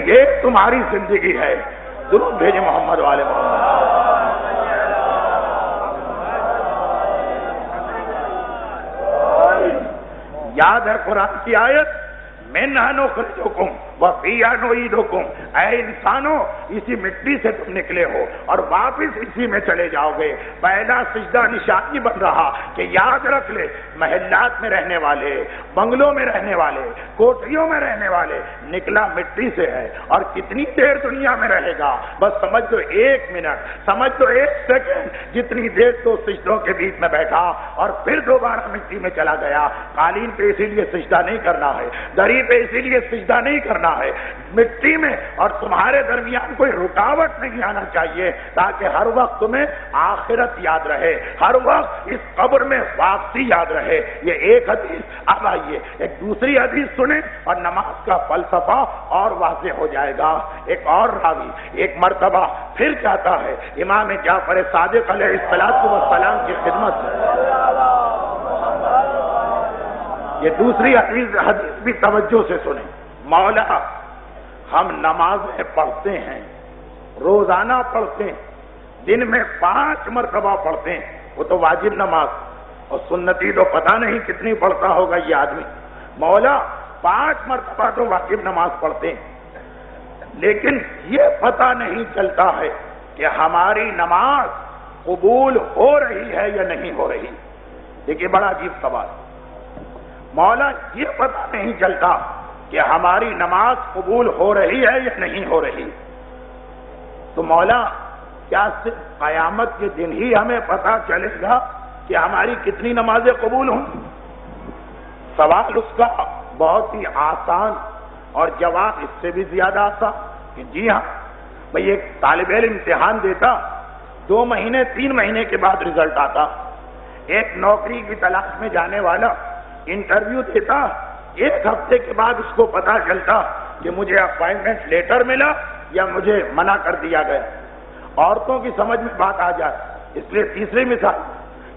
یہ تمہاری زندگی ہے. درود بھیجے محمد والے محمد. یاد ہے قرآن کی آیت مِنْهَا نُخْرِجُكُمْ وَفِيهَا نُعِيدُكُمْ. اے انسانوں اسی مٹی سے تم نکلے ہو اور واپس اسی میں چلے جاؤ گے. پہلا سجدہ نشانی بن رہا کہ یاد رکھ لے محلات میں رہنے والے, بنگلوں میں رہنے والے, کوٹھیوں میں رہنے والے نکلا مٹی سے ہے. اور کتنی دیر دنیا میں رہے گا؟ بس سمجھ لو 1 منٹ, سمجھ لو 1 سیکنڈ, جتنی دیر تو سجدوں کے بیچ میں بیٹھا اور پھر دوبارہ مٹی میں چلا گیا. قالین پہ اسی لیے سجدہ نہیں کرنا ہے, دری پہ اسی لیے سجدہ نہیں کرنا ہے. مٹی میں اور تمہارے درمیان کوئی رکاوٹ نہیں آنا چاہیے تاکہ ہر وقت تمہیں آخرت یاد رہے, ہر وقت اس قبر میں واپسی یاد رہے. یہ ایک حدیث. اب آئیے ایک دوسری حدیث سنیں اور نماز کا فلسفہ اور واضح ہو جائے گا. ایک اور راوی ایک مرتبہ پھر کہتا ہے امام جعفر صادق علیہ السلام کی خدمت میں. یہ دوسری حدیث بھی توجہ سے سنیں. مولا ہم نمازیں پڑھتے ہیں, روزانہ پڑھتے ہیں, دن میں 5 مرتبہ پڑھتے ہیں. وہ تو واجب نماز, اور سنتی تو پتہ نہیں کتنی پڑھتا ہوگا یہ آدمی. مولا 5 مرتبہ تو واجب نماز پڑھتے ہیں, لیکن یہ پتہ نہیں چلتا ہے کہ ہماری نماز قبول ہو رہی ہے یا نہیں ہو رہی. دیکھیے بڑا عجیب سوال. مولا یہ پتہ نہیں چلتا کہ ہماری نماز قبول ہو رہی ہے یا نہیں ہو رہی, تو مولا کیا صرف قیامت کے دن ہی ہمیں پتہ چلے گا کہ ہماری کتنی نمازیں قبول ہوں؟ سوال اس کا بہت ہی آسان اور جواب اس سے بھی زیادہ آسان کہ جی ہاں بھئی. ایک طالب علم امتحان دیتا, 2 مہینے 3 مہینے کے بعد رزلٹ آتا. ایک نوکری کی تلاش میں جانے والا انٹرویو دیتا, 1 ہفتے کے بعد اس کو پتہ چلتا کہ مجھے اپائنٹمنٹ لیٹر ملا یا مجھے منع کر دیا گیا. عورتوں کی سمجھ میں بات آ جائے, اس لیے تیسری مثال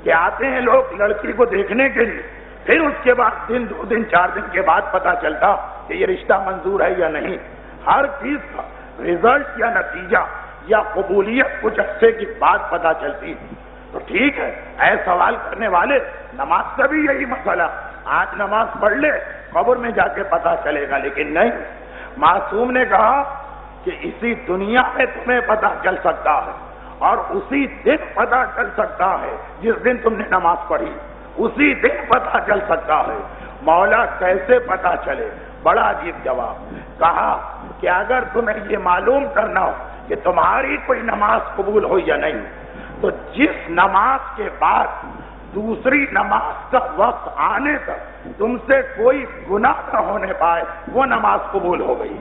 کہ آتے ہیں لوگ لڑکی کو دیکھنے کے لیے, پھر اس کے بعد 2 دن 4 دن کے بعد پتہ چلتا کہ یہ رشتہ منظور ہے یا نہیں. ہر چیز کا رزلٹ یا نتیجہ یا قبولیت کچھ عرصے کی بعد پتہ چلتی. تو ٹھیک ہے, اے سوال کرنے والے, نماز کا بھی یہی مسئلہ. آج نماز پڑھ لے, قبر میں جا کے پتہ چلے گا. لیکن نہیں, معصوم نے کہا کہ اسی دنیا میں تمہیں پتہ چل سکتا ہے اور اسی دن پتہ چل سکتا ہے جس دن تم نے نماز پڑھی, اسی دن پتہ چل سکتا ہے. مولا کیسے پتہ چلے؟ بڑا عجیب جواب. کہا کہ اگر تمہیں یہ معلوم کرنا ہو کہ تمہاری کوئی نماز قبول ہو یا نہیں, تو جس نماز کے بعد دوسری نماز کا وقت آنے تک تم سے کوئی گناہ نہ ہونے پائے, وہ نماز قبول ہو گئی.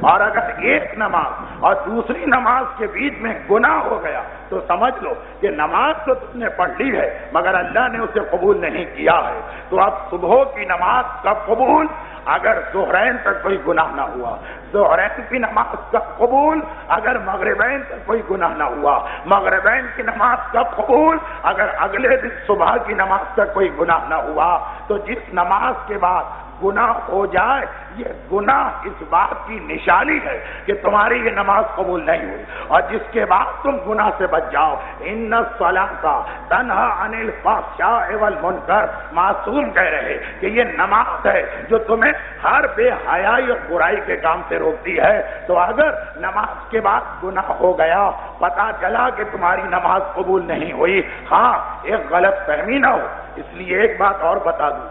اور اگر ایک نماز اور دوسری نماز کے بیچ میں گناہ ہو گیا تو سمجھ لو کہ نماز تو تم نے پڑھ لی ہے مگر اللہ نے اسے قبول نہیں کیا ہے. تو اب صبح کی نماز کب قبول؟ اگر ظہرین تک کوئی گناہ نہ ہوا. ظہرین کی نماز کب قبول؟ اگر مغربین تک کوئی گناہ نہ ہوا. مغربین کی نماز کب قبول؟ اگر اگلے دن صبح کی نماز تک کوئی گناہ نہ ہوا. تو جس نماز کے بعد گناہ ہو جائے, یہ گناہ اس بات کی نشانی ہے کہ تمہاری یہ نماز قبول نہیں ہوئی. اور جس کے بعد تم گناہ سے بچ جاؤ, ان الصلاۃ تنہی عن الفحشاء والمنکر, معصوم کہہ رہے کہ یہ نماز ہے جو تمہیں ہر بے حیائی اور برائی کے کام سے روکتی ہے. تو اگر نماز کے بعد گناہ ہو گیا, پتہ چلا کہ تمہاری نماز قبول نہیں ہوئی, ہاں ایک غلط فہمی نہ ہو, اس لیے ایک بات اور بتا دوں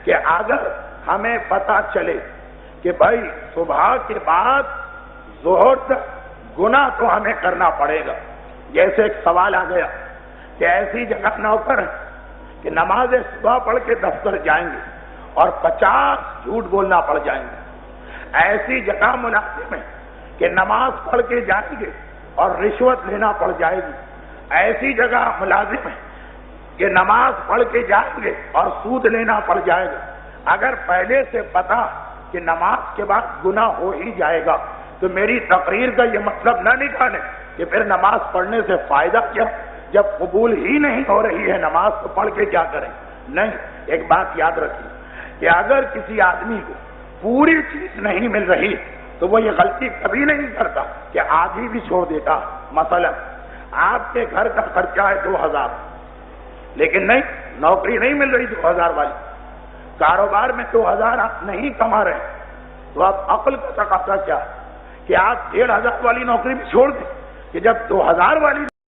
کہ اگر ہمیں پتہ چلے کہ بھائی صبح کے بعد ظہر تک گناہ تو ہمیں کرنا پڑے گا. جیسے ایک سوال آ گیا کہ ایسی جگہ نوکر ہے کہ نماز صبح پڑھ کے دفتر جائیں گے اور 50 جھوٹ بولنا پڑ جائیں گے. ایسی جگہ ملازم ہے کہ نماز پڑھ کے جائیں گے اور رشوت لینا پڑ جائے گی. ایسی جگہ ملازم ہے کہ نماز پڑھ کے جائیں گے اور سود لینا پڑ جائے گا. اگر پہلے سے پتا کہ نماز کے بعد گناہ ہو ہی جائے گا تو میری تقریر کا یہ مطلب نہ نکالیں کہ پھر نماز پڑھنے سے فائدہ کیا, جب قبول ہی نہیں ہو رہی ہے نماز تو پڑھ کے کیا کریں. نہیں, ایک بات یاد رکھیے کہ اگر کسی آدمی کو پوری چیز نہیں مل رہی تو وہ یہ غلطی کبھی نہیں کرتا کہ آدھی بھی چھوڑ دیتا. مثلا آپ کے گھر کا خرچہ ہے 2000، لیکن نہیں، نوکری نہیں مل رہی 2000 والی، کاروبار میں 2000 آپ نہیں کما رہے، تو اب عقل کا تقاضا کیا کہ آپ 1500 والی نوکری بھی چھوڑ دیں کہ جب 2000 والی